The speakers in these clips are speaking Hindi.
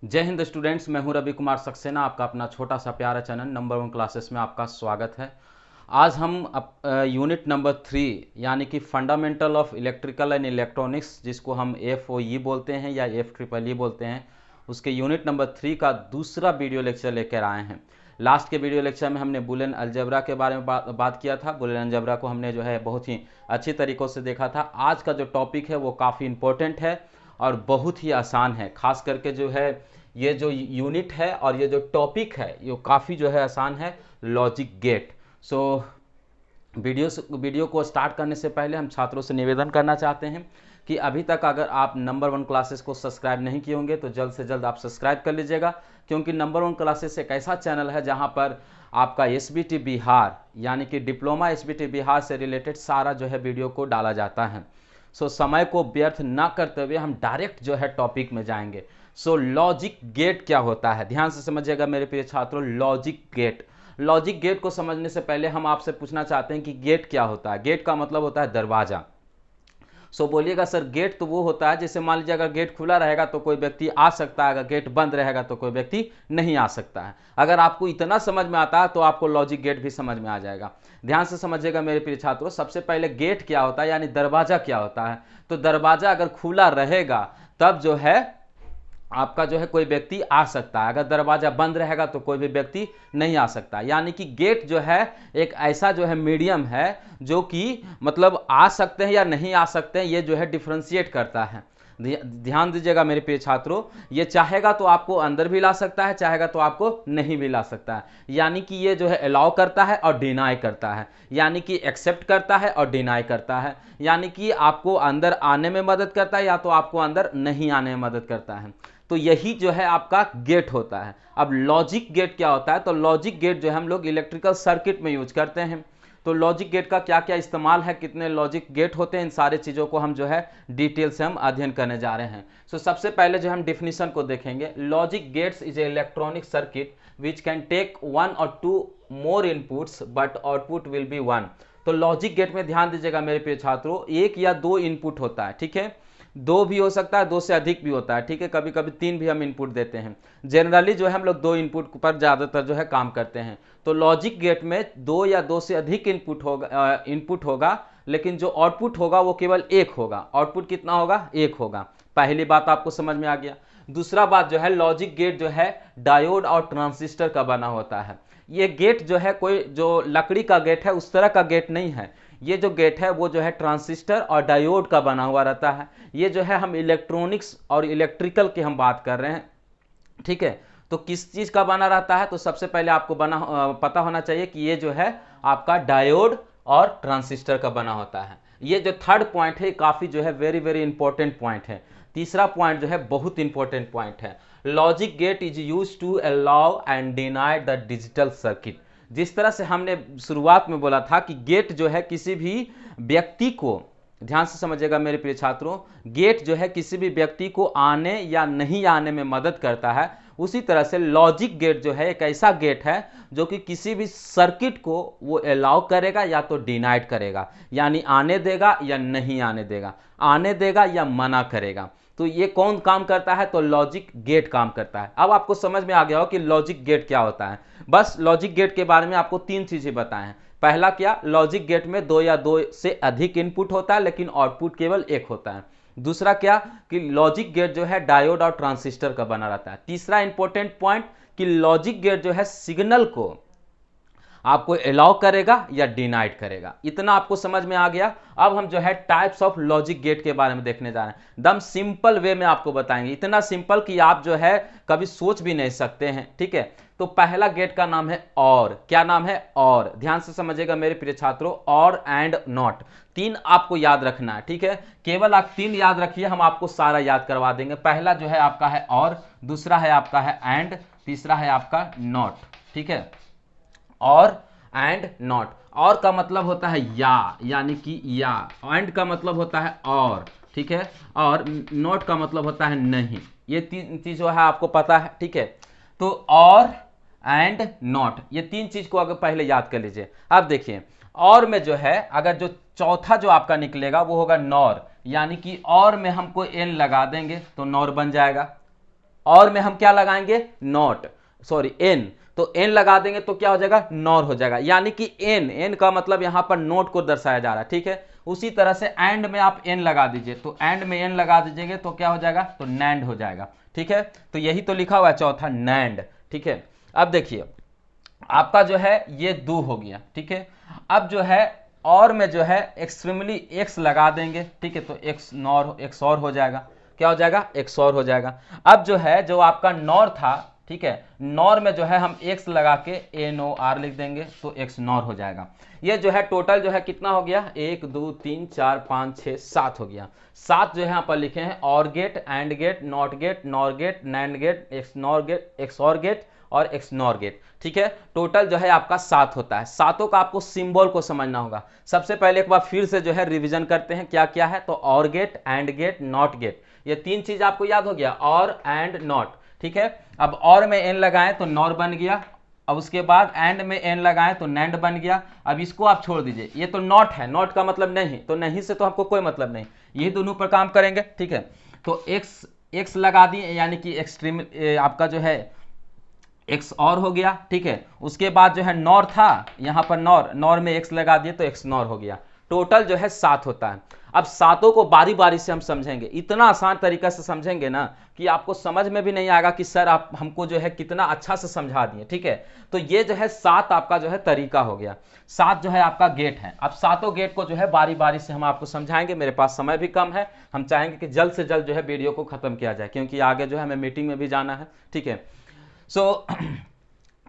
जय हिंद स्टूडेंट्स, मैं हूं रवि कुमार सक्सेना। आपका अपना छोटा सा प्यारा चैनल नंबर 1 क्लासेस में आपका स्वागत है। आज हम यूनिट नंबर 3 यानी कि fundamental of electrical and electronics, जिसको हम FOE बोलते हैं या FEEE बोलते हैं, उसके यूनिट नंबर 3 का दूसरा वीडियो लेक्चर लेकर आए हैं। लास्ट के वीडियो लेक्चर में हमने बुलियन अलजेब्रा के बारे में बात किया था। बुलियन अलजेब्रा को हमने जो है बहुत ही अच्छी तरीक़ों से देखा था। आज का जो टॉपिक है वो काफ़ी इम्पोर्टेंट है और बहुत ही आसान है। खास करके जो है ये जो यूनिट है और ये जो टॉपिक है ये काफ़ी जो है आसान है, लॉजिक गेट। सो वीडियो को स्टार्ट करने से पहले हम छात्रों से निवेदन करना चाहते हैं कि अभी तक अगर आप नंबर 1 क्लासेस को सब्सक्राइब नहीं किए होंगे तो जल्द से जल्द आप सब्सक्राइब कर लीजिएगा, क्योंकि नंबर 1 क्लासेस एक ऐसा चैनल है जहां पर आपका SBT बिहार यानी कि डिप्लोमा SBT बिहार से रिलेटेड सारा जो है वीडियो को डाला जाता है। सो समय को व्यर्थ ना करते हुए हम डायरेक्ट जो है टॉपिक में जाएंगे। सो लॉजिक गेट क्या होता है, ध्यान से समझिएगा मेरे प्रिय छात्रों। लॉजिक गेट को समझने से पहले हम आपसे पूछना चाहते हैं कि गेट क्या होता है। गेट का मतलब होता है दरवाजा। सो बोलिएगा सर, गेट तो वो होता है जैसे मान लीजिए अगर गेट खुला रहेगा तो कोई व्यक्ति आ सकता है, अगर गेट बंद रहेगा तो कोई व्यक्ति नहीं आ सकता है। अगर आपको इतना समझ में आता है तो आपको लॉजिक गेट भी समझ में आ जाएगा। ध्यान से समझिएगा मेरे प्रिय छात्रों। सबसे पहले गेट क्या होता है यानी दरवाजा क्या होता है। तो दरवाजा अगर खुला रहेगा तब जो है आपका जो है कोई व्यक्ति आ सकता है, अगर दरवाजा बंद रहेगा तो कोई भी व्यक्ति नहीं आ सकता। यानी कि गेट जो है एक ऐसा जो है मीडियम है जो कि मतलब आ सकते हैं या नहीं आ सकते हैं, ये जो है डिफ्रेंशिएट करता है। ध्यान दीजिएगा मेरे प्रिय छात्रों, ये चाहेगा तो आपको अंदर भी ला सकता है, चाहेगा तो आपको नहीं भी ला सकता है। यानी कि ये जो है अलाउ करता है और डिनाई करता है, यानी कि एक्सेप्ट करता है और डिनाई करता है। यानी कि आपको अंदर आने में मदद करता है या तो आपको अंदर नहीं आने में मदद करता है। तो यही जो है आपका गेट होता है। अब लॉजिक गेट क्या होता है, तो लॉजिक गेट जो है हम लोग इलेक्ट्रिकल सर्किट में यूज करते हैं। तो लॉजिक गेट का क्या क्या इस्तेमाल है, कितने लॉजिक गेट होते हैं, इन सारे चीज़ों को हम जो है डिटेल से हम अध्ययन करने जा रहे हैं। सो सबसे पहले जो हम डिफिनीशन को देखेंगे। Logic gates is a electronic circuit which can take 1 or 2 more inputs but output will be 1। तो लॉजिक गेट में ध्यान दीजिएगा मेरे प्रिय छात्रों, 1 या 2 इनपुट होता है, ठीक है। 2 भी हो सकता है, 2 से अधिक भी होता है, ठीक है। कभी कभी 3 भी हम इनपुट देते हैं। जनरली जो है हम लोग 2 इनपुट पर ज़्यादातर जो है काम करते हैं। तो लॉजिक गेट में 2 या 2 से अधिक इनपुट होगा, लेकिन जो आउटपुट होगा वो केवल 1 होगा। आउटपुट कितना होगा, 1 होगा। पहली बात आपको समझ में आ गया। दूसरा बात जो है, लॉजिक गेट जो है डायोड और ट्रांजिस्टर का बना होता है। ये गेट जो है कोई जो लकड़ी का गेट है उस तरह का गेट नहीं है। ये जो गेट है वो जो है ट्रांजिस्टर और डायोड का बना हुआ रहता है। ये जो है हम इलेक्ट्रॉनिक्स और इलेक्ट्रिकल की हम बात कर रहे हैं, ठीक है। तो किस चीज़ का बना रहता है, तो सबसे पहले आपको पता होना चाहिए कि ये जो है आपका डायोड और ट्रांजिस्टर का बना होता है। ये जो थर्ड पॉइंट है काफ़ी जो है वेरी वेरी इंपॉर्टेंट पॉइंट है। तीसरा पॉइंट जो है बहुत इंपॉर्टेंट पॉइंट है। Logic gate is use to allow and deny the digital circuit. जिस तरह से हमने शुरुआत में बोला था कि गेट जो है किसी भी व्यक्ति को, ध्यान से समझिएगा मेरे प्रिय छात्रों, गेट जो है किसी भी व्यक्ति को आने या नहीं आने में मदद करता है। उसी तरह से लॉजिक गेट जो है एक ऐसा गेट है जो कि किसी भी सर्किट को वो अलाउ करेगा या तो डिनाइड करेगा, यानी आने देगा या नहीं आने देगा, आने देगा या मना करेगा। तो ये कौन काम करता है, तो लॉजिक गेट काम करता है। अब आपको समझ में आ गया हो कि लॉजिक गेट क्या होता है। बस लॉजिक गेट के बारे में आपको 3 चीजें बताएं हैं। पहला क्या, लॉजिक गेट में 2 या 2 से अधिक इनपुट होता है लेकिन आउटपुट केवल 1 होता है। दूसरा क्या कि लॉजिक गेट जो है डायोड और ट्रांजिस्टर का बना रहता है। तीसरा इंपॉर्टेंट पॉइंट कि लॉजिक गेट जो है सिग्नल को आपको अलाउ करेगा या डिनाइड करेगा। इतना आपको समझ में आ गया। अब हम जो है टाइप्स ऑफ लॉजिक गेट के बारे में देखने जा रहे हैं। एकदम सिंपल वे में आपको बताएंगे, इतना सिंपल कि आप जो है कभी सोच भी नहीं सकते हैं, ठीक है। तो पहला गेट का नाम है और। क्या नाम है, और। ध्यान से समझिएगा मेरे प्रिय छात्रों, और एंड नॉट 3 आपको याद रखना है, ठीक है। केवल आप 3 याद रखिए, हम आपको सारा याद करवा देंगे। पहला जो है आपका है और, दूसरा है आपका है एंड, तीसरा है आपका नॉट, ठीक है। और एंड नॉट। और का मतलब होता है या, यानी कि या। एंड का मतलब होता है और, ठीक है। और नॉट का मतलब होता है नहीं। ये 3 चीज जो है आपको पता है, ठीक है। तो और एंड नॉट, ये 3 चीज को अगर पहले याद कर लीजिए। अब देखिए, और में जो है अगर जो चौथा जो आपका निकलेगा वो होगा नॉर, यानी कि और में हमको एन लगा देंगे तो नॉर बन जाएगा, और में हम क्या लगाएंगे, नॉट, सॉरी एन, तो एन लगा देंगे तो क्या हो जाएगा, नॉर हो जाएगा, यानी कि एन का मतलब यहां पर नोट को दर्शाया जा रहा है, ठीक है। उसी तरह से एंड में आप एन लगा दीजिए, तो एंड में एन लगा दीजिएगा तो क्या हो जाएगा, तो नैंड हो जाएगा, ठीक है। तो यही तो लिखा हुआ है चौथा, नैंड, ठीक है। अब देखिए आपका जो है ये दो हो गया, ठीक है। अब जो है और में जो है एक्सट्रीमली एक्स लगा देंगे, ठीक है, तो एक्स नॉर, एक्स और हो जाएगा, क्या हो जाएगा, एक्स और हो जाएगा। अब जो है जो आपका नॉर था, ठीक है, नॉर में जो है हम एक्स लगा के NOR लिख देंगे तो एक्स नॉर हो जाएगा। ये जो है टोटल जो है कितना हो गया, 1 2 3 4 5 6 7 हो गया। 7 जो है यहाँ पर लिखे हैं, OR gate, AND gate, NOT gate, NOR gate, NAND gate, XNOR gate, XOR gate और एक्स नॉर गेट, ठीक है। टोटल जो है आपका 7 होता है। सातों का आपको सिंबल को समझना होगा। सबसे पहले एक बार फिर से जो है रिवीजन करते हैं क्या क्या है, तो OR gate, AND gate, NOT gate, ये तीन चीज आपको याद हो गया, और एंड नॉट, ठीक है। अब और में एन लगाएं तो नॉर बन गया, अब उसके बाद एंड में एन लगाएं तो नैंड बन गया। अब इसको आप छोड़ दीजिए, ये तो नॉट है, नॉट का मतलब नहीं, तो नहीं से तो आपको कोई मतलब नहीं, ये दोनों पर काम करेंगे, ठीक है। तो एक्स लगा दिए, यानी कि एक्सट्रीम आपका जो है एक्स और हो गया, ठीक है। उसके बाद जो है नॉर था, यहां पर नॉर में एक्स लगा दिए तो एक्स नॉर हो गया। टोटल जो है 7 होता है। अब सातों को बारी बारी से हम समझेंगे, इतना आसान तरीका से समझेंगे ना कि आपको समझ में भी नहीं आएगा कि सर आप हमको जो है कितना अच्छा से समझा दिए, ठीक है। तो ये जो है 7 आपका जो है तरीका हो गया। 7 जो है आपका गेट है। अब सातों गेट को जो है बारी बारी से हम आपको समझाएंगे। मेरे पास समय भी कम है, हम चाहेंगे कि जल्द से जल्द जो है वीडियो को खत्म किया जाए, क्योंकि आगे जो है हमें मीटिंग में भी जाना है, ठीक है। सो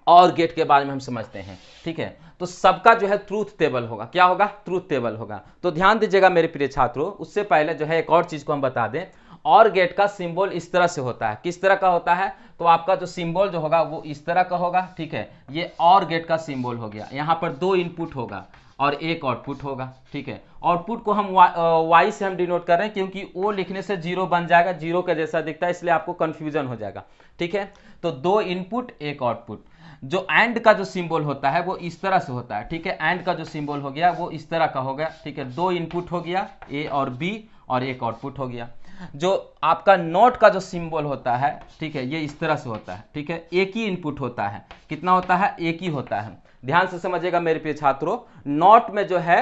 और गेट के बारे में हम समझते हैं, ठीक है। तो सबका जो है ट्रूथ टेबल होगा, क्या होगा, ट्रूथ टेबल होगा। तो ध्यान दीजिएगा मेरे प्रिय छात्रों, उससे पहले जो है एक और चीज को हम बता दें। और गेट का सिंबल इस तरह से होता है, किस तरह का होता है, तो आपका जो सिंबल जो होगा वो इस तरह का होगा, ठीक है। ये और गेट का सिंबल हो गया, यहाँ पर 2 इनपुट होगा और 1 आउटपुट होगा, ठीक है। आउटपुट को हम वाई से हम डिनोट कर रहे हैं, क्योंकि ओ लिखने से 0 बन जाएगा, 0 के जैसा दिखता है, इसलिए आपको कंफ्यूजन हो जाएगा, ठीक है। तो 2 इनपुट 1 आउटपुट। जो एंड का जो सिंबल होता है वो इस तरह से होता है, ठीक है। एंड का जो सिंबल हो गया वो इस तरह का हो गया, ठीक है। 2 इनपुट हो गया, ए और बी, और 1 आउटपुट हो गया। जो आपका नॉट का जो सिंबल होता है, ठीक है, ये इस तरह से होता है, ठीक है। एक ही इनपुट होता है, कितना होता है, एक ही होता है। ध्यान से समझिएगा मेरे प्रिय छात्रों, नॉट में जो है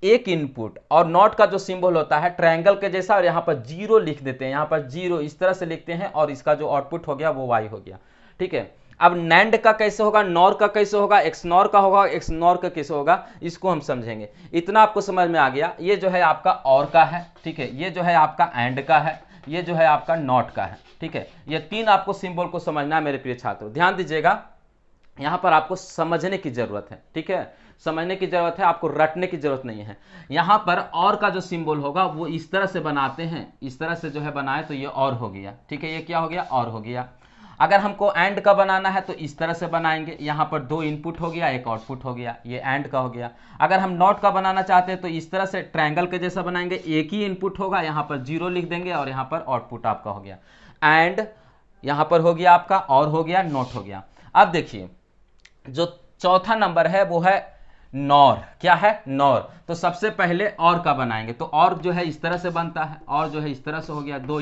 एक इनपुट, और नॉट का जो सिंबल होता है ट्रायंगल के जैसा, और यहाँ पर 0 लिख देते हैं, यहाँ पर 0 इस तरह से लिखते हैं, और इसका जो आउटपुट हो गया वो वाई हो गया, ठीक है। अब नैंड का कैसे होगा, नॉर का कैसे होगा, एक्स नॉर का होगा, एक्स नॉर का कैसे होगा, इसको हम समझेंगे। इतना आपको समझ में आ गया। ये जो है आपका और का है, ठीक है। ये जो है आपका एंड का है, ये जो है आपका नॉट का है, ठीक है। ये 3 आपको सिंबल को समझना है मेरे प्रिय छात्रों। ध्यान दीजिएगा, यहां पर आपको समझने की जरूरत है, ठीक है, समझने की जरूरत है, आपको रटने की जरूरत नहीं है। यहां पर और का जो सिंबल होगा वो इस तरह से बनाते हैं, इस तरह से जो है बनाए तो ये और हो गया, ठीक है। ये क्या हो गया, और हो गया। अगर हमको एंड का बनाना है तो इस तरह से बनाएंगे, यहाँ पर 2 इनपुट हो गया, 1 आउटपुट हो गया, ये एंड का हो गया। अगर हम नॉट का बनाना चाहते हैं तो इस तरह से ट्रायंगल के जैसा बनाएंगे, एक ही इनपुट होगा, यहाँ पर 0 लिख देंगे, और यहाँ पर आउटपुट आपका हो गया एंड, यहाँ पर हो गया आपका और हो गया, नॉट हो गया। अब देखिए जो चौथा नंबर है वो है नॉर। क्या है, नॉर। तो सबसे पहले और का बनाएंगे, तो और जो है इस तरह से बनता है, और जो है इस तरह से हो गया, 2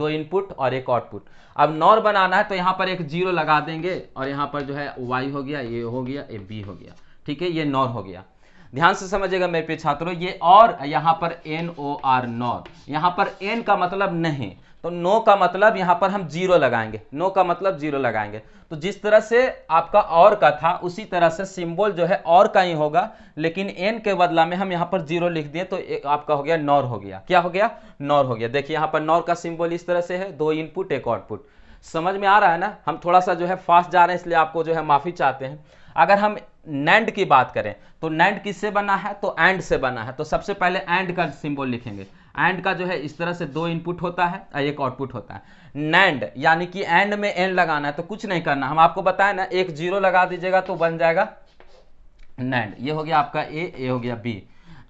इनपुट और 1 आउटपुट। अब नॉर बनाना है तो यहाँ पर एक 0 लगा देंगे, और यहाँ पर जो है वाई हो गया, ये हो गया, ये बी हो गया, ठीक है। ये नॉर हो गया। ध्यान से समझिएगा मेरे प्रिय छात्रों, ये और यहाँ पर NOR, नॉर। यहाँ पर एन का मतलब नहीं, तो नो का मतलब यहाँ पर हम 0 लगाएंगे, नो का मतलब 0 लगाएंगे। तो जिस तरह से आपका और का था उसी तरह से सिंबल जो है और का ही होगा, लेकिन एन के बदला में हम यहाँ पर 0 लिख दिए तो आपका हो गया नॉर हो गया। क्या हो गया, नॉर हो गया। देखिए यहाँ पर नॉर का सिंबल इस तरह से है, 2 इनपुट 1 आउटपुट। समझ में आ रहा है ना। हम थोड़ा सा जो है फास्ट जा रहे हैं, इसलिए आपको जो है माफी चाहते हैं। अगर हम नैंड की बात करें तो नैंड किससे बना है, तो एंड से बना है। तो सबसे पहले एंड का सिंबल लिखेंगे। एंड का जो है इस तरह से 2 इनपुट होता है और 1 आउटपुट होता है। नैंड यानी कि एंड में एन लगाना है, तो कुछ नहीं करना, हम आपको बताएं ना, एक 0 लगा दीजिएगा तो बन जाएगा नैंड। ये हो गया आपका ए हो गया बी।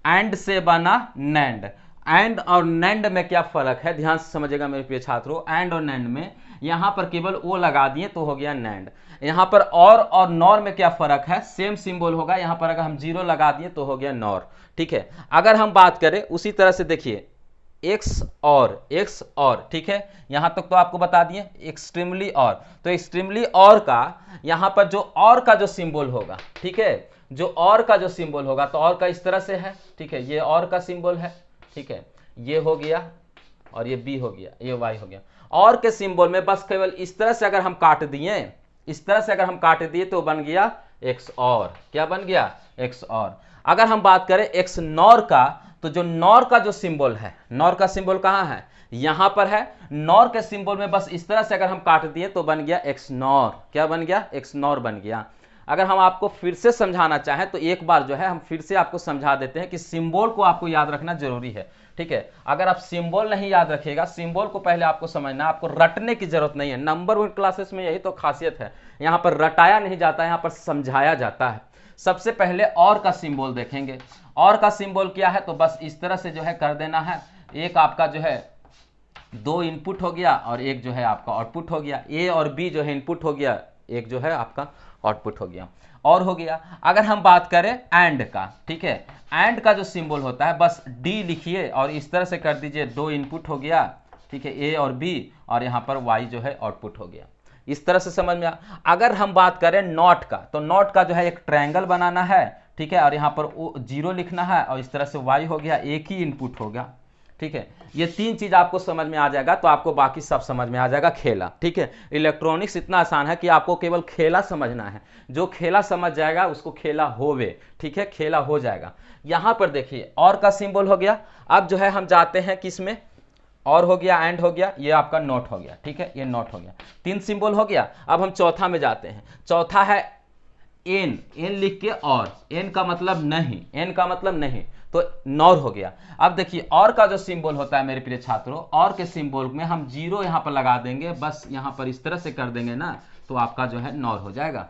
एंड से बना नैंड। एंड और नैंड में क्या फर्क है, ध्यान से समझिएगा मेरे प्रिय छात्रों। एंड और नैंड में यहां पर केवल ओ लगा दिए तो हो गया नैंड। यहां पर और नॉर में क्या फर्क है, सेम सिंबल होगा, यहां पर अगर हम 0 लगा दिए तो हो गया नॉर, ठीक है। अगर हम बात करें उसी तरह से देखिए, एक्स और, ठीक है, यहां तक तो आपको बता दिए। एक्सट्रीमली और, तो एक्सट्रीमली और का यहां पर जो और का जो सिंबल होगा, ठीक है, जो और का जो सिंबल होगा, तो और का इस तरह से है, ठीक है, ये और का सिंबल है, ठीक है, ये हो गया और ये बी हो गया, ये वाई हो गया। और के सिंबल में बस केवल इस तरह से अगर हम काट दिए, इस तरह से अगर हम काट दिए तो बन गया एक्स और। क्या बन गया? एक्स और। अगर हम बात करें एक्स नॉर का, तो जो नॉर का जो सिंबल है, नॉर का सिंबल कहां है? यहां पर है। नॉर के सिंबल में बस इस तरह से अगर हम काट दिए तो बन गया एक्स नॉर। क्या बन गया? एक्स नॉर बन गया। अगर हम आपको फिर से समझाना चाहें तो एक बार जो है हम फिर से आपको समझा देते हैं कि सिंबल को आपको याद रखना जरूरी है, ठीक है। अगर आप सिंबल नहीं याद रखिएगा, सिंबल को पहले आपको समझना, आपको रटने की जरूरत नहीं है। नंबर 1 क्लासेस में यही तो खासियत है, यहाँ पर रटाया नहीं जाता है, यहाँ पर समझाया जाता है। सबसे पहले और का सिंबल देखेंगे। और का सिंबल क्या है? तो बस इस तरह से जो है कर देना है। एक आपका जो है 2 इनपुट हो गया और एक जो है आपका आउटपुट हो गया। ए और बी जो है इनपुट हो गया, एक जो है आपका आउटपुट हो गया और हो गया। अगर हम बात करें एंड का, ठीक है, एंड का जो सिंबल होता है बस डी लिखिए और इस तरह से कर दीजिए। 2 इनपुट हो गया, ठीक है, ए और बी, और यहाँ पर वाई जो है आउटपुट हो गया। इस तरह से समझ में आ। अगर हम बात करें नॉट का, तो नॉट का जो है एक ट्रायंगल बनाना है, ठीक है, और यहाँ पर 0 लिखना है और इस तरह से वाई हो गया, एक ही इनपुट होगा, ठीक है। ये 3 चीज आपको समझ में आ जाएगा तो आपको बाकी सब समझ में आ जाएगा। खेला, ठीक है, इलेक्ट्रॉनिक्स इतना आसान है कि आपको केवल खेला समझना है। जो खेला समझ जाएगा उसको खेला होवे, ठीक है, खेला हो जाएगा। यहां पर देखिए और का सिंबल हो गया। अब जो है हम जाते हैं किसमें? और हो गया, एंड हो गया, ये आपका नॉट हो गया, ठीक है, ये नॉट हो गया। 3 सिंबल हो गया। अब हम चौथा में जाते हैं। चौथा है एन, एन लिख के और, एन का मतलब नहीं, एन का मतलब नहीं, तो नॉर हो गया। अब देखिए और का जो सिंबल होता है मेरे प्रिय छात्रों, और के सिंबल में हम 0 यहां पर लगा देंगे, बस यहां पर इस तरह से कर देंगे ना, तो आपका जो है नॉर हो जाएगा।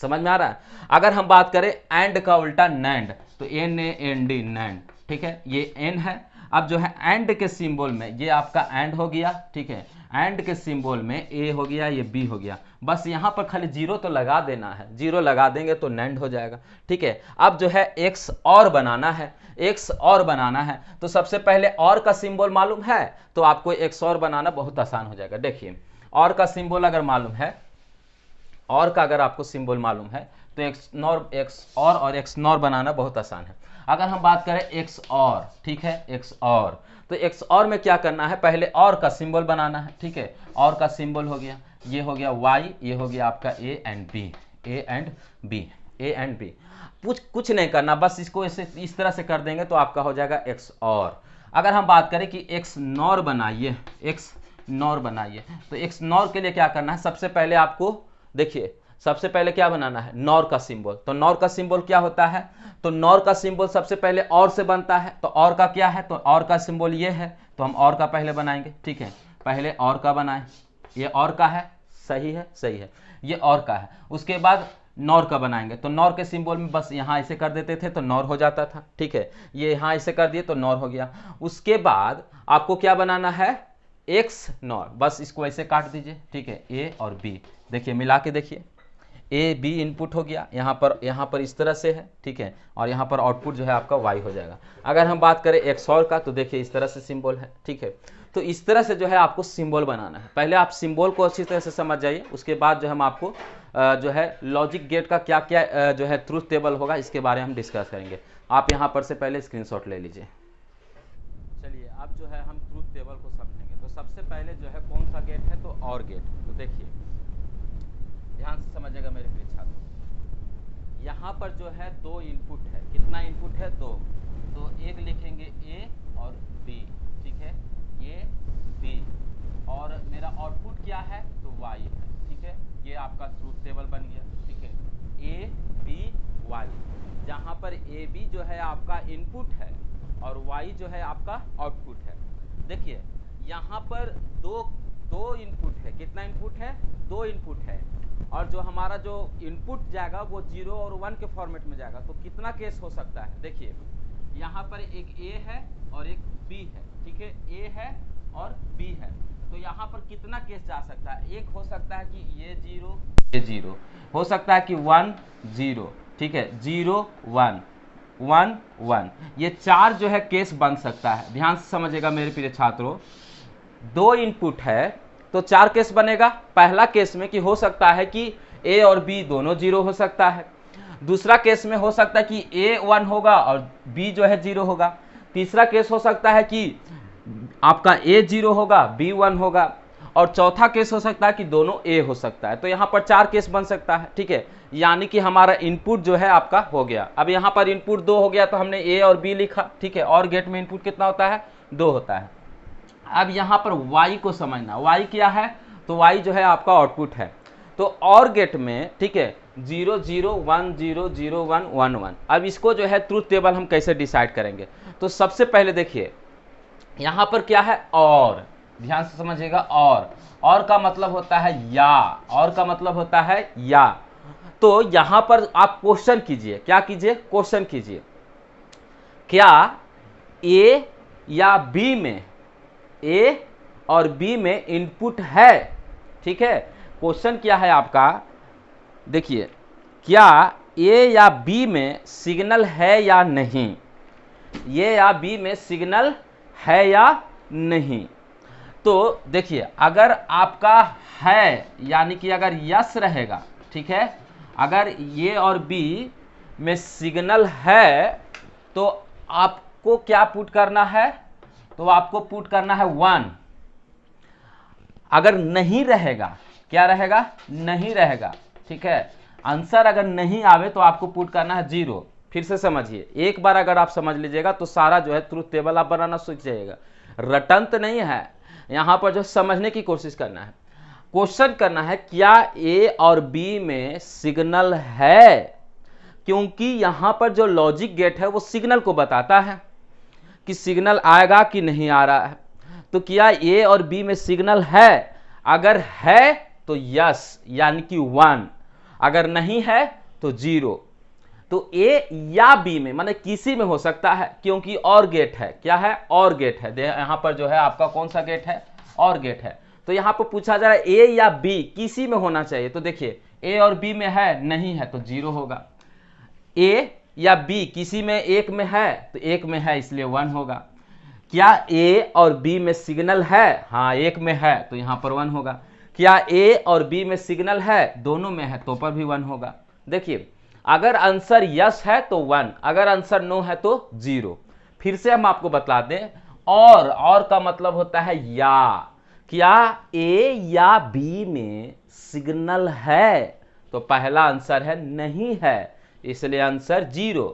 समझ में आ रहा है? अगर हम बात करें एंड का उल्टा नैंड, तो N A N D NAND, ठीक है, ये एन है। अब जो है एंड के सिंबल में ये आपका एंड हो गया, ठीक है, एंड के सिंबल में ए हो गया, ये बी हो गया। बस यहां पर खाली 0 तो लगा देना है, 0 लगा देंगे तो नैंड हो जाएगा, ठीक है। अब जो है एक्स और बनाना है, एक्स और बनाना है, तो सबसे पहले और का सिंबल मालूम है तो आपको एक्स और बनाना बहुत आसान हो जाएगा। देखिए और का सिंबल अगर मालूम है, और का अगर आपको सिंबल मालूम है तो एक्स नॉर, एक्स और एक्स नॉर बनाना बहुत आसान है। अगर हम बात करें एक्स और, ठीक है, एक्स और, तो एक्स और में क्या करना है? पहले और का सिंबल बनाना है, ठीक है, और का सिंबल हो गया, ये हो गया वाई, ये हो गया आपका A and B, A and B, A and B. कुछ नहीं करना, बस इसको ऐसे इस तरह से कर देंगे तो आपका हो जाएगा एक्स और। अगर हम बात करें कि एक्स नॉर बनाइए, एक्स नॉर बनाइए, तो एक्स नॉर के लिए क्या करना है? सबसे पहले आपको देखिए, सबसे पहले क्या बनाना है? नॉर का सिंबल। तो नॉर का सिंबल क्या होता है? तो नॉर का सिंबल सबसे पहले और से बनता है। तो और का क्या है? तो और का सिंबल ये है, तो हम और का पहले बनाएंगे, ठीक है, पहले और का बनाएं। ये और का है, सही है, सही है, ये और का है। उसके बाद नॉर का बनाएंगे, तो नॉर के सिंबल में बस यहाँ ऐसे कर देते थे तो नॉर हो जाता था, ठीक है, ये यहाँ ऐसे कर दिए तो नॉर हो गया। उसके बाद आपको क्या बनाना है? एक्स नॉर, बस इसको ऐसे काट दीजिए, ठीक है, ए और बी, देखिए मिला के देखिए, ए बी इनपुट हो गया, यहाँ पर इस तरह से है, ठीक है, और यहाँ पर आउटपुट जो है आपका वाई हो जाएगा। अगर हम बात करें एक्स और का, तो देखिए इस तरह से सिंबल है, ठीक है। तो इस तरह से जो है आपको सिंबल बनाना है। पहले आप सिंबल को अच्छी तरह से समझ जाइए, उसके बाद जो हम आपको जो है लॉजिक गेट का क्या क्या जो है ट्रूथ टेबल होगा इसके बारे में हम डिस्कस करेंगे। आप यहाँ पर से पहले स्क्रीनशॉट ले लीजिए। चलिए अब जो है हम ट्रूथ टेबल को समझेंगे। तो सबसे पहले जो है कौन सा गेट है? तो और गेट। तो देखिए ध्यान से समझिएगा मेरे प्रिय छात्र, यहाँ पर जो है 2 इनपुट है। कितना इनपुट है? 2। तो एक लिखेंगे ए और बी, ठीक है, ए बी, और मेरा आउटपुट क्या है? तो वाई है, ठीक है, ये आपका ट्रूथ टेबल बन गया, ठीक है, ए बी वाई, जहाँ पर ए बी जो है आपका इनपुट है और वाई जो है आपका आउटपुट है। देखिए यहाँ पर दो इनपुट है। कितना इनपुट है? 2 इनपुट है, और जो हमारा जो इनपुट जाएगा वो 0 और 1 के फॉर्मेट में जाएगा। तो कितना केस हो सकता है? देखिए यहाँ पर एक ए है और एक बी है, ठीक है, ए है और बी है, तो यहाँ पर कितना केस जा सकता है? एक हो सकता है कि ये 0, ये 0 हो सकता है कि 1 0, ठीक है, 0 1, 1 1। ये 4 जो है केस बन सकता है, ध्यान से समझिएगा मेरे प्रिय छात्रों। 2 इनपुट है तो 4 केस बनेगा। पहला केस में कि हो सकता है कि ए और बी दोनों 0 हो सकता है। दूसरा केस में हो सकता है कि ए 1 होगा और बी जो है 0 होगा। तीसरा केस हो सकता है कि आपका ए 0 होगा, बी 1 होगा। और चौथा केस हो सकता है कि दोनों ए हो सकता है। तो यहाँ पर 4 केस बन सकता है, ठीक है। यानी कि हमारा इनपुट जो है आपका हो गया। अब यहाँ पर इनपुट 2 हो गया तो हमने ए और बी लिखा, ठीक है। और गेट में इनपुट कितना होता है? 2 होता है। अब यहाँ पर y को समझना, y क्या है? तो y जो है आपका आउटपुट है। तो और गेट में, ठीक है, 0 0 1 0 0 1 1 1। अब इसको जो है ट्रूथ टेबल हम कैसे डिसाइड करेंगे? तो सबसे पहले देखिए यहाँ पर क्या है? और, ध्यान से समझिएगा। और का मतलब होता है या, और का मतलब होता है या। तो यहाँ पर आप क्वेश्चन कीजिए, क्या कीजिए? क्वेश्चन कीजिए, क्या ए या बी में, ए और बी में इनपुट है? ठीक है, क्वेश्चन क्या है आपका? देखिए, क्या ए या बी में सिग्नल है या नहीं? ए या बी में सिग्नल है या नहीं? तो देखिए, अगर आपका है यानी कि अगर यस रहेगा, ठीक है, अगर ए और बी में सिग्नल है तो आपको क्या पुट करना है? तो आपको पुट करना है 1। अगर नहीं रहेगा, क्या रहेगा? नहीं रहेगा, ठीक है। आंसर अगर नहीं आवे तो आपको पुट करना है 0। फिर से समझिए, एक बार अगर आप समझ लीजिएगा तो सारा जो है ट्रूथ टेबल आप बनाना सीख जाइएगा। रटंत नहीं है, यहाँ पर जो समझने की कोशिश करना है। क्वेश्चन करना है क्या ए और बी में सिग्नल है, क्योंकि यहाँ पर जो लॉजिक गेट है वो सिग्नल को बताता है कि सिग्नल आएगा कि नहीं आ रहा है। तो क्या ए और बी में सिग्नल है? अगर है तो यस यानी कि 1, अगर नहीं है तो 0। तो ए या बी में माने किसी में हो सकता है, क्योंकि और गेट है। क्या है? और गेट है। यहां पर जो है आपका कौन सा गेट है? और गेट है। तो यहां पर पूछा जा रहा है ए या बी किसी में होना चाहिए। तो देखिए, ए और बी में है, नहीं है तो 0 होगा। ए या बी किसी में एक में है तो एक में है इसलिए 1 होगा। क्या ए और बी में सिग्नल है? हाँ, एक में है तो यहां पर 1 होगा। क्या ए और बी में सिग्नल है? दोनों में है तो पर भी 1 होगा। देखिए, अगर आंसर यस है तो 1, अगर आंसर नो है तो 0। फिर से हम आपको बता दें, और का मतलब होता है या। क्या ए या बी में सिग्नल है? तो पहला आंसर है नहीं है, इसलिए आंसर 0।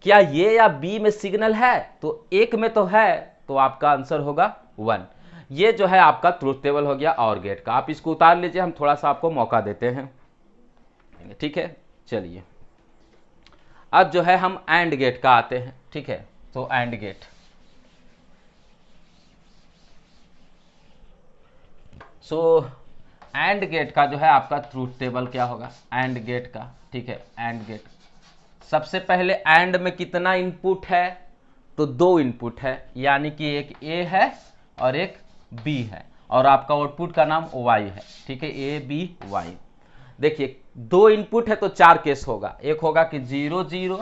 क्या ये या बी में सिग्नल है? तो एक में तो है तो आपका आंसर होगा 1। ये जो है आपका ट्रूथ टेबल हो गया और गेट का। आप इसको उतार लीजिए, हम थोड़ा सा आपको मौका देते हैं, ठीक है। चलिए, अब जो है हम एंड गेट का आते हैं, ठीक है। तो एंड गेट, एंड गेट का जो है आपका ट्रूथ टेबल क्या होगा? एंड गेट का, ठीक है। एंड गेट, सबसे पहले एंड में कितना इनपुट है? तो 2 इनपुट है, यानी कि एक ए है और एक बी है, और आपका आउटपुट का नाम y है, ठीक है। A B Y. देखिए, 2 इनपुट है तो 4 केस होगा। एक होगा कि 0 0,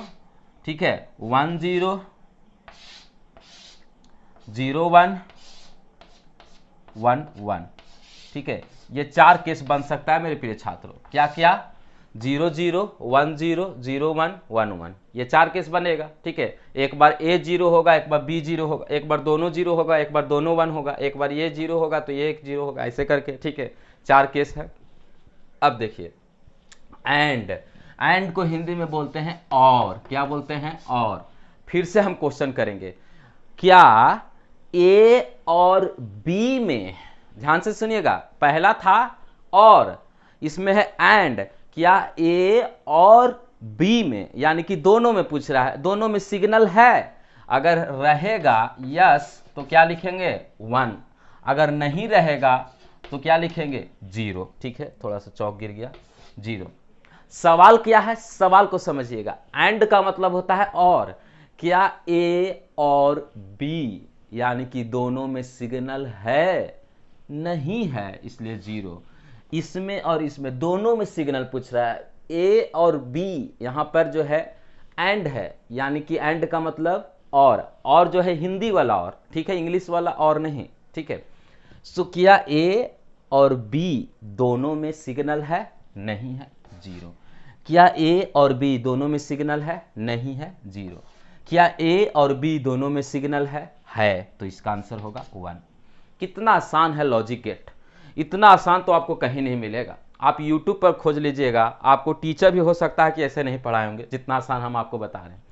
ठीक है, 1 0, 0 1 1 1, ठीक है। ये 4 केस बन सकता है मेरे प्रिय छात्रों। क्या क्या? 0 0 1 0 0 1 1 1, ये 4 केस बनेगा, ठीक है। एक बार ए 0 होगा, एक बार बी 0 होगा, एक बार दोनों 0 होगा, एक बार दोनों 1 होगा, एक बार ये 0 होगा तो ये 1 0 होगा, ऐसे करके, ठीक है। 4 केस है। अब देखिए, एंड को हिंदी में बोलते हैं और। क्या बोलते हैं? और। फिर से हम क्वेश्चन करेंगे, क्या ए और बी में, ध्यान से सुनिएगा, पहला था और, इसमें है एंड। क्या ए और बी में, यानी कि दोनों में पूछ रहा है, दोनों में सिग्नल है? अगर रहेगा यस तो क्या लिखेंगे? 1। अगर नहीं रहेगा तो क्या लिखेंगे? 0, ठीक है। थोड़ा सा चौक गिर गया, 0। सवाल क्या है? सवाल को समझिएगा। एंड का मतलब होता है और। क्या ए और बी यानी कि दोनों में सिग्नल है? नहीं है, इसलिए 0। इसमें और इसमें दोनों में सिग्नल पूछ रहा है, ए और बी। यहां पर जो है एंड है, यानी कि एंड का मतलब और जो है हिंदी वाला और, ठीक है, इंग्लिश वाला और नहीं, ठीक है। सो क्या ए और बी दोनों में सिग्नल है? नहीं है, जीरो। क्या ए और बी दोनों में सिग्नल है? नहीं है, जीरो। क्या ए और बी दोनों में सिग्नल है, तो इसका आंसर होगा 1। कितना आसान है लॉजिक गेट, इतना आसान तो आपको कहीं नहीं मिलेगा। आप YouTube पर खोज लीजिएगा, आपको टीचर भी हो सकता है कि ऐसे नहीं पढ़ाए होंगे जितना आसान हम आपको बता रहे हैं।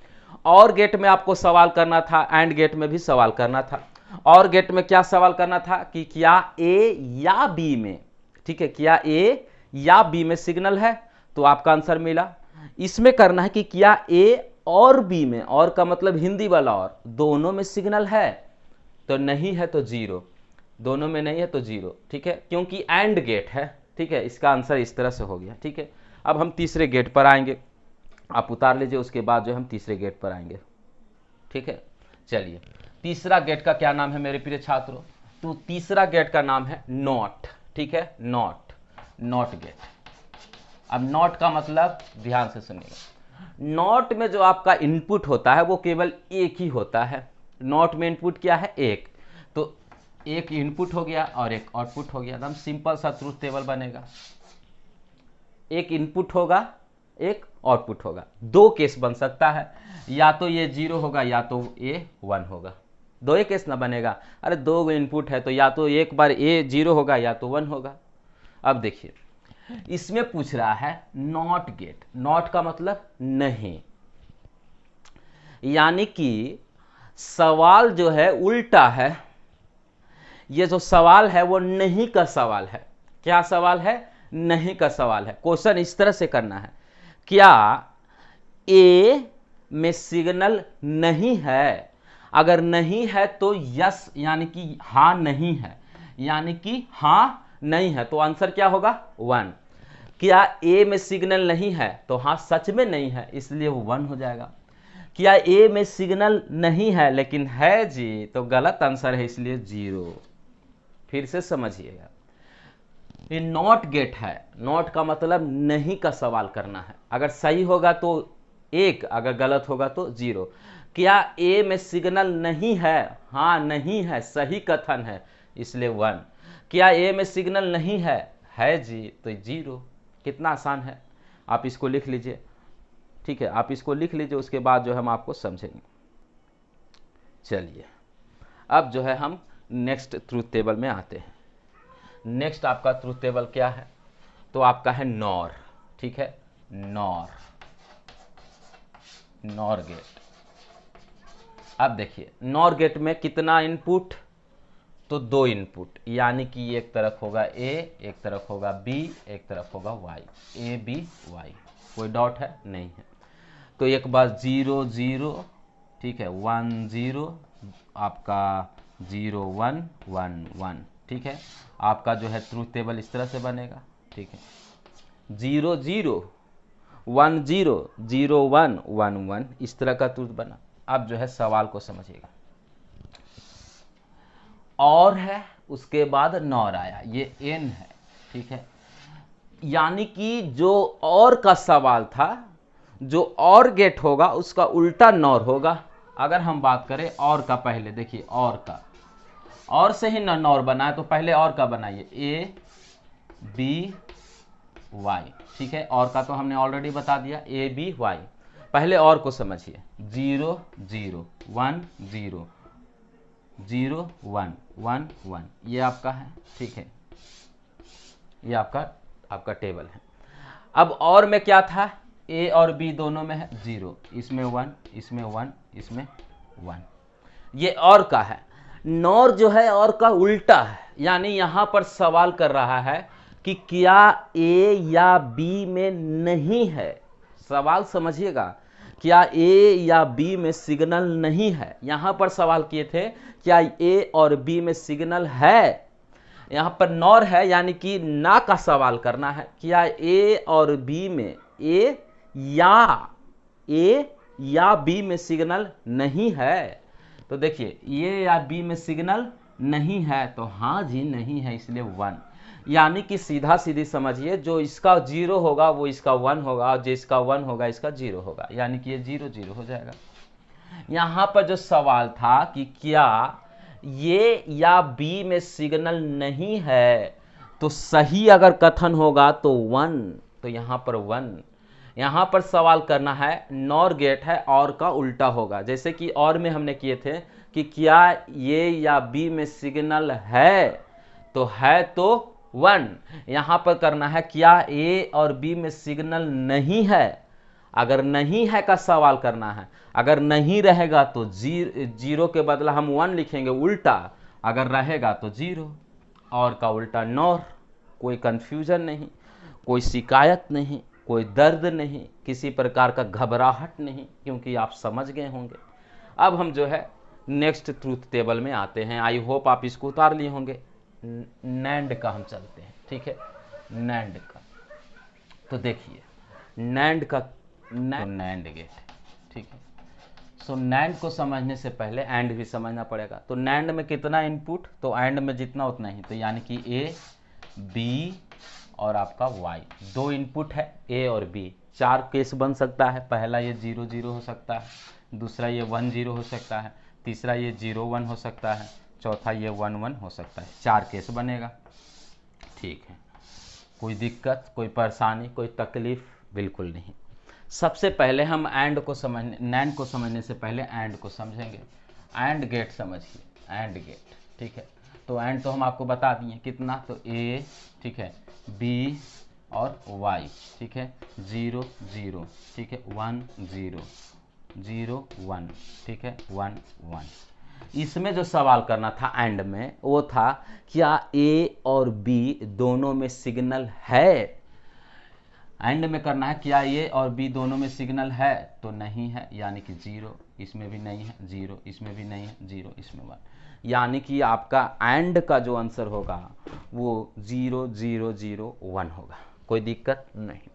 और गेट में आपको सवाल करना था, एंड गेट में भी सवाल करना था। और गेट में क्या सवाल करना था कि क्या ए या बी में, ठीक है, क्या ए या बी में सिग्नल है, तो आपका आंसर मिला। इसमें करना है कि क्या ए और बी में, और का मतलब हिंदी वाला और, दोनों में सिग्नल है, तो नहीं है तो जीरो, दोनों में नहीं है तो जीरो, ठीक है, क्योंकि एंड गेट है, ठीक है। इसका आंसर इस तरह से हो गया, ठीक है। अब हम तीसरे गेट पर आएंगे, आप उतार लीजिए, उसके बाद जो हम तीसरे गेट पर आएंगे, ठीक है। चलिए, तीसरा गेट का क्या नाम है मेरे प्रिय छात्रों? तो तीसरा गेट का नाम है नॉट, ठीक है, नॉट गेट। अब नॉट का मतलब ध्यान से सुनिएगा, नॉट में जो आपका इनपुट होता है वो केवल एक ही होता है। नॉट में इनपुट क्या है? एक। तो एक इनपुट हो गया और एक आउटपुट हो गया, एकदम सिंपल सा ट्रूथ टेबल बनेगा। एक इनपुट होगा, एक आउटपुट होगा। दो केस बन सकता है, या तो ये 0 होगा या तो ये 1 होगा। दो ही केस ना बनेगा, अरे दो इनपुट है तो या तो एक बार ए 0 होगा या तो 1 होगा। अब देखिए, इसमें पूछ रहा है नॉट गेट। नॉट का मतलब नहीं, यानी कि सवाल जो है उल्टा है। ये जो सवाल है वो नहीं का सवाल है। क्या सवाल है? नहीं का सवाल है। क्वेश्चन इस तरह से करना है, क्या ए में सिग्नल नहीं है? अगर नहीं है तो यस, यानी कि हाँ नहीं है, यानी कि हाँ नहीं है, तो आंसर क्या होगा? 1। क्या ए में सिग्नल नहीं है? तो हाँ सच में नहीं है, इसलिए वो 1 हो जाएगा। क्या ए में सिग्नल नहीं है लेकिन है जी, तो गलत आंसर है, इसलिए 0। फिर से समझिएगा, ये नॉट गेट है। नॉट का मतलब नहीं का सवाल करना है। अगर सही होगा तो 1, अगर गलत होगा तो 0। क्या ए में सिग्नल नहीं है? हाँ नहीं है, सही कथन है, इसलिए 1। क्या ए में सिग्नल नहीं है जी, तो 0। कितना आसान है, आप इसको लिख लीजिए, ठीक है, आप इसको लिख लीजिए, उसके बाद जो हम आपको समझेंगे। चलिए, अब जो है हम नेक्स्ट ट्रूथ टेबल में आते हैं। नेक्स्ट आपका ट्रूथ टेबल क्या है? तो आपका है नॉर, ठीक है, नॉर गेट। अब देखिए, नॉर गेट में कितना इनपुट? तो 2 इनपुट, यानी कि एक तरफ होगा ए, एक तरफ होगा बी, एक तरफ होगा वाई, ए बी वाई। कोई डाउट है? नहीं है। तो एक बार 0 0, ठीक है, 1 0, आपका 0 1 1 1, ठीक है। आपका जो है ट्रूथ टेबल इस तरह से बनेगा, ठीक है, 0 0 1 0 0 1 1 1, इस तरह का ट्रूथ बना। अब जो है सवाल को समझिएगा, और है, उसके बाद नॉर आया, ये एन है, ठीक है, यानी कि जो और का सवाल था, जो और गेट होगा उसका उल्टा नॉर होगा। अगर हम बात करें और का, पहले देखिए और का, और से ही ना नॉर बना है, तो पहले और का बनाइए, ए बी वाई, ठीक है। और का तो हमने ऑलरेडी बता दिया, ए बी वाई। पहले और को समझिए, 0 0 1 0 0 1 1 1, ये आपका है, ठीक है, ये आपका टेबल है। अब और में क्या था? ए और बी दोनों में है 0, इसमें 1, इसमें 1, इसमें 1, ये और का है। नॉर जो है और का उल्टा है, यानी यहां पर सवाल कर रहा है कि क्या ए या बी में नहीं है। सवाल समझिएगा, क्या ए या बी में सिग्नल नहीं है। यहां पर सवाल किए थे क्या ए और बी में सिग्नल है, यहां पर नॉर है, यानी कि ना का सवाल करना है। क्या ए और बी में ए या बी में सिग्नल नहीं है? तो देखिए, ए या बी में सिग्नल नहीं है, तो हाँ जी नहीं है, इसलिए 1। यानी कि सीधा सीधी समझिए, जो इसका 0 होगा वो इसका 1 होगा, और जो इसका 1 होगा इसका 0 होगा, यानी कि ये 0 0 हो जाएगा। यहां पर जो सवाल था कि क्या ये या बी में सिग्नल नहीं है, तो सही अगर कथन होगा तो 1, तो यहां पर 1। यहां पर सवाल करना है, नॉर गेट है, और का उल्टा होगा, जैसे कि और में हमने किए थे कि क्या ये या बी में सिग्नल है, तो है तो 1। यहां पर करना है क्या ए और बी में सिग्नल नहीं है, अगर नहीं है का सवाल करना है। अगर नहीं रहेगा तो 0 के बदला हम 1 लिखेंगे उल्टा, अगर रहेगा तो 0, और का उल्टा नॉर। कोई कंफ्यूजन नहीं, कोई शिकायत नहीं, कोई दर्द नहीं, किसी प्रकार का घबराहट नहीं, क्योंकि आप समझ गए होंगे। अब हम जो है नेक्स्ट ट्रूथ टेबल में आते हैं। आई होप आप इसको उतार लिए होंगे। नैंड का हम चलते हैं, ठीक है। नैंड का तो देखिए, नैंड का नैंड गेट, ठीक है। सो नैंड को समझने से पहले एंड भी समझना पड़ेगा। तो नैंड में कितना इनपुट, तो एंड में जितना उतना ही, तो यानी कि ए बी और आपका वाई, 2 इनपुट है ए और बी। 4 केस बन सकता है। पहला ये 0 0 हो सकता है, दूसरा ये 1 0 हो सकता है, तीसरा ये 0 1 हो सकता है, चौथा ये 1 1 हो सकता है। 4 केस बनेगा, ठीक है। कोई दिक्कत, कोई परेशानी, कोई तकलीफ बिल्कुल नहीं। सबसे पहले हम एंड को समझने, नैंड को समझने से पहले एंड को समझेंगे। एंड गेट समझिए, एंड गेट, ठीक है। तो एंड तो हम आपको बता दिए कितना, तो ए, ठीक है, बी और वाई, ठीक है, 0 0, ठीक है, 1 0 0 1, ठीक है, 1 1। इसमें जो सवाल करना था एंड में, वो था क्या ए और बी दोनों में सिग्नल है। एंड में करना है क्या ए और बी दोनों में सिग्नल है, तो नहीं है, यानी कि 0, इसमें भी नहीं है 0, इसमें भी नहीं है 0, इसमें 1, यानी कि आपका एंड का जो आंसर होगा वो 0 0 0 1 होगा। कोई दिक्कत नहीं।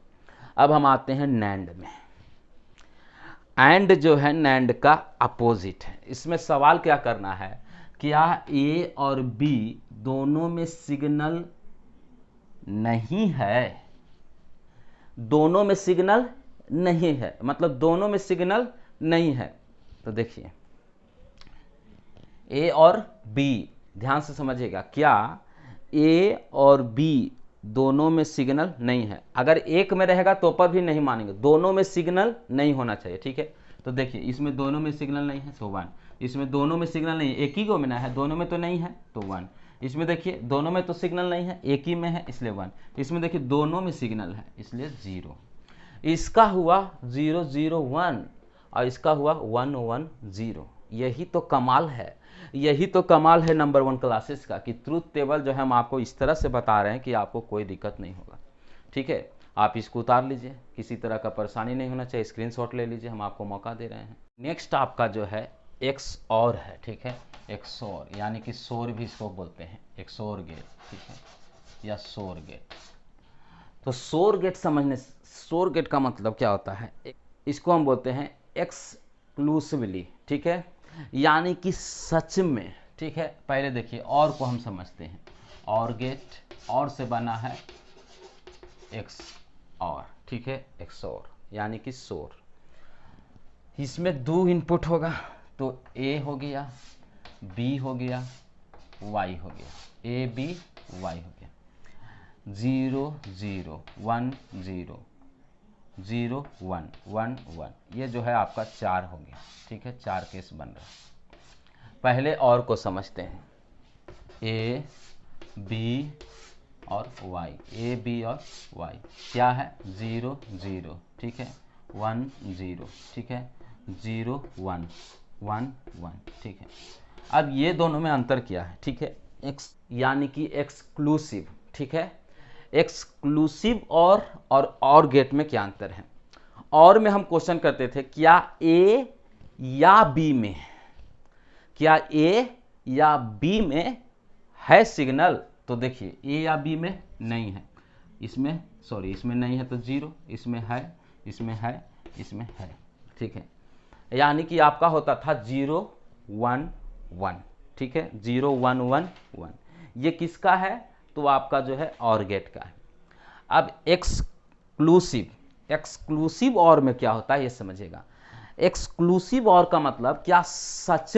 अब हम आते हैं नैंड में। एंड जो है नैंड का अपोजिट है। इसमें सवाल क्या करना है, क्या ए और बी दोनों में सिग्नल नहीं है। दोनों में सिग्नल नहीं है, मतलब दोनों में सिग्नल नहीं है। तो देखिए ए और बी, ध्यान से समझिएगा, क्या ए और बी दोनों में सिग्नल नहीं है। अगर एक में रहेगा तो पर भी नहीं मानेंगे, दोनों में सिग्नल नहीं होना चाहिए, ठीक है। तो देखिए इसमें दोनों में सिग्नल नहीं है तो 1, इसमें दोनों में सिग्नल नहीं है, एक ही को में ना है, दोनों में तो नहीं है तो 1। इसमें देखिए दोनों में तो सिग्नल नहीं है, एक ही में है इसलिए 1। इसमें देखिए दोनों में सिग्नल है इसलिए 0। इसका हुआ 0 0 1 और इसका हुआ 1 1 0। यही तो कमाल है, यही तो कमाल है नंबर 1 क्लासेस का, कि ट्रूथ टेबल जो है हम आपको इस तरह से बता रहे हैं कि आपको कोई दिक्कत नहीं होगा, ठीक है। आप इसको उतार लीजिए, किसी तरह का परेशानी नहीं होना चाहिए, स्क्रीनशॉट ले लीजिए, हम आपको मौका दे रहे हैं। नेक्स्ट आपका जो है एक्स और है, ठीक है। एक्स और यानी कि शोर भी इसको बोलते हैं, एक्स और गेट, ठीक है, या शोर गेट। तो शोर गेट समझने, शोर गेट का मतलब क्या होता है, इसको हम बोलते हैं एक्सक्लूसिवली, ठीक है, यानी कि सच में, ठीक है। पहले देखिए और को हम समझते हैं, और गेट, और से बना है एक्स और, ठीक है, एक्स और यानी कि शोर। इसमें 2 इनपुट होगा, तो ए हो गया, बी हो गया, वाई हो गया, ए बी वाई हो गया। 0 0 1 0 0 1 1 1, ये जो है आपका 4 हो गया, ठीक है, 4 केस बन रहा है। पहले और को समझते हैं, ए बी और वाई, ए बी और वाई क्या है, 0 0, ठीक है, 1 0, ठीक है, 0 1 1 1, ठीक है। अब ये दोनों में अंतर क्या है, ठीक है, एक्स यानी कि एक्सक्लूसिव, ठीक है। एक्सक्लूसिव और गेट में क्या अंतर है। और में हम क्वेश्चन करते थे क्या ए या बी में, क्या ए या बी में है सिग्नल, तो देखिए ए या बी में नहीं है, इसमें सॉरी इसमें नहीं है तो 0, इसमें है, इसमें है, इसमें है, ठीक है। यानी कि आपका होता था 0 1 1, ठीक है, 0 1 1 1। ये किसका है, तो आपका जो है और गेट का है। अब एक्सक्लूसिव और में क्या होता है ये समझिएगा। एक्सक्लूसिव और का मतलब क्या सच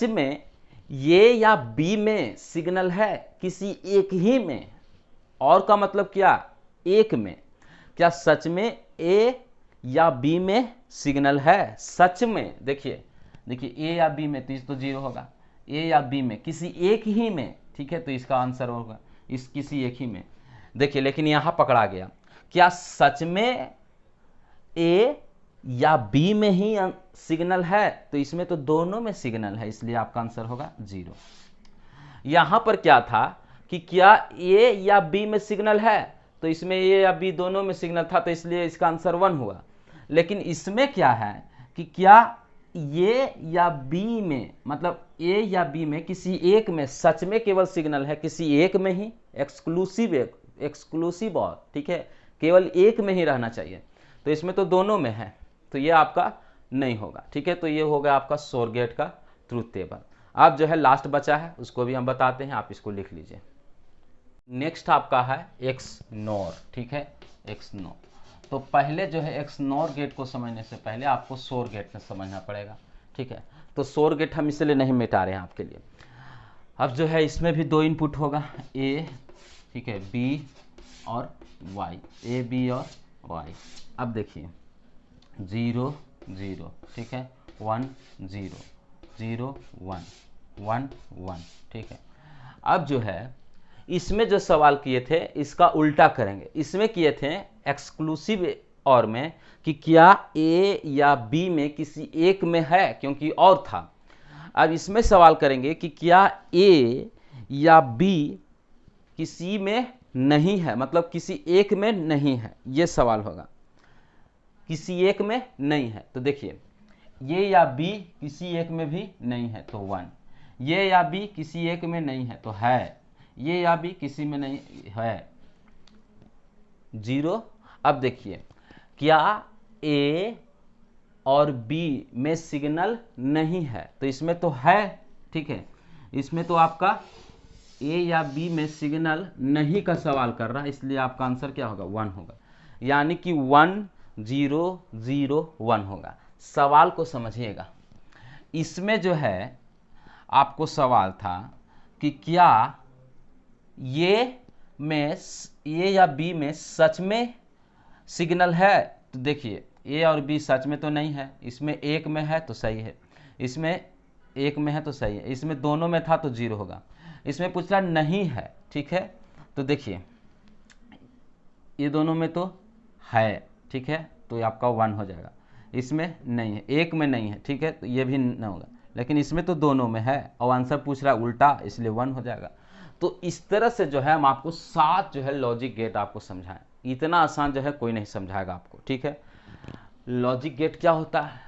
में ए या बी में सिग्नल है किसी एक ही में। और का मतलब क्या, एक में। क्या सच में ए या बी में सिग्नल है, सच में। देखिए ए या बी में, तो इस तो जीरो होगा। ए या बी में किसी एक ही में, ठीक है, तो इसका आंसर होगा इस किसी एक ही में। देखिए लेकिन यहां पकड़ा गया, क्या सच में ए या बी में ही सिग्नल है, तो इसमें तो दोनों में सिग्नल है, इसलिए आपका आंसर होगा 0। यहां पर क्या था कि क्या ए या बी में सिग्नल है, तो इसमें ए या बी दोनों में सिग्नल था, तो इसलिए इसका आंसर 1 हुआ। लेकिन इसमें क्या है कि क्या ए या बी में, मतलब ए या बी में किसी एक में सच में केवल सिग्नल है, किसी एक में ही, एक्सक्लूसिव और, ठीक है, केवल एक में ही रहना चाहिए, तो इसमें तो दोनों में है, तो ये आपका नहीं होगा, ठीक है। तो ये हो गया आपका शोर गेट का ट्रूथ टेबल। अब जो है लास्ट बचा है उसको भी हम बताते हैं, आप इसको लिख लीजिए। नेक्स्ट आपका है एक्स नॉर, ठीक है, एक्स नॉर। तो पहले जो है एक्स नॉर गेट को समझने से पहले आपको शोर गेट में समझना पड़ेगा, ठीक है। तो शोर गेट हम इसलिए नहीं मिटा रहे हैं आपके लिए। अब जो है इसमें भी 2 इनपुट होगा, ए, ठीक है, बी और वाई, ए बी और वाई। अब देखिए 0 0, ठीक है, 1 0 0 1 1 1, ठीक है। अब जो है इसमें जो सवाल किए थे इसका उल्टा करेंगे। इसमें किए थे एक्सक्लूसिव और में कि क्या ए या बी में किसी एक में है, क्योंकि और था। अब इसमें सवाल करेंगे कि क्या ए या बी किसी में नहीं है, मतलब किसी एक में नहीं है, ये सवाल होगा। किसी एक में नहीं है, तो देखिए ये या बी किसी एक में भी नहीं है तो 1, ये या बी किसी एक में नहीं है तो है, ये या बी किसी में नहीं है 0। अब देखिए क्या ए और बी में सिग्नल नहीं है, तो इसमें तो है, ठीक है, इसमें तो आपका ए या बी में सिग्नल नहीं का सवाल कर रहा है, इसलिए आपका आंसर क्या होगा 1 होगा, यानी कि 1 0 0 1 होगा। सवाल को समझिएगा, इसमें जो है आपको सवाल था कि क्या ये या बी में सच में सिग्नल है, तो देखिए ए और बी सच में तो नहीं है, इसमें एक में है तो सही है, इसमें एक में है तो सही है, इसमें दोनों में था तो 0 होगा। इसमें पूछ रहा नहीं है, ठीक है, तो देखिए ये दोनों में तो है, ठीक है, तो आपका 1 हो जाएगा। इसमें नहीं है, एक में नहीं है, ठीक है, तो ये भी नहीं होगा, लेकिन इसमें तो दोनों में है और आंसर पूछ रहा है उल्टा, इसलिए 1 हो जाएगा। तो इस तरह से जो है हम आपको 7 जो है लॉजिक गेट आपको समझाएं। इतना आसान जो है कोई नहीं समझाएगा आपको, ठीक है। लॉजिक गेट क्या होता है,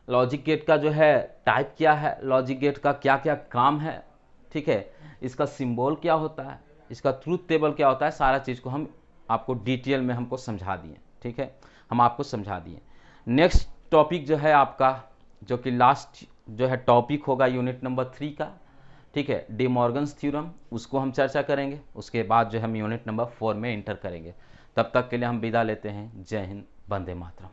लॉजिक गेट का जो है टाइप क्या है, लॉजिक गेट का क्या क्या काम है, ठीक है, इसका सिंबल क्या होता है, इसका ट्रूथ टेबल क्या होता है, सारा चीज़ को हम आपको डिटेल में हमको समझा दिए, ठीक है, हम आपको समझा दिए। नेक्स्ट टॉपिक जो है आपका, जो कि लास्ट जो है टॉपिक होगा यूनिट नंबर 3 का, ठीक है, डी मॉर्गन्स थ्योरम, उसको हम चर्चा करेंगे। उसके बाद जो हम यूनिट नंबर 4 में इंटर करेंगे। तब तक के लिए हम विदा लेते हैं। जय हिंद, वंदे मातरम।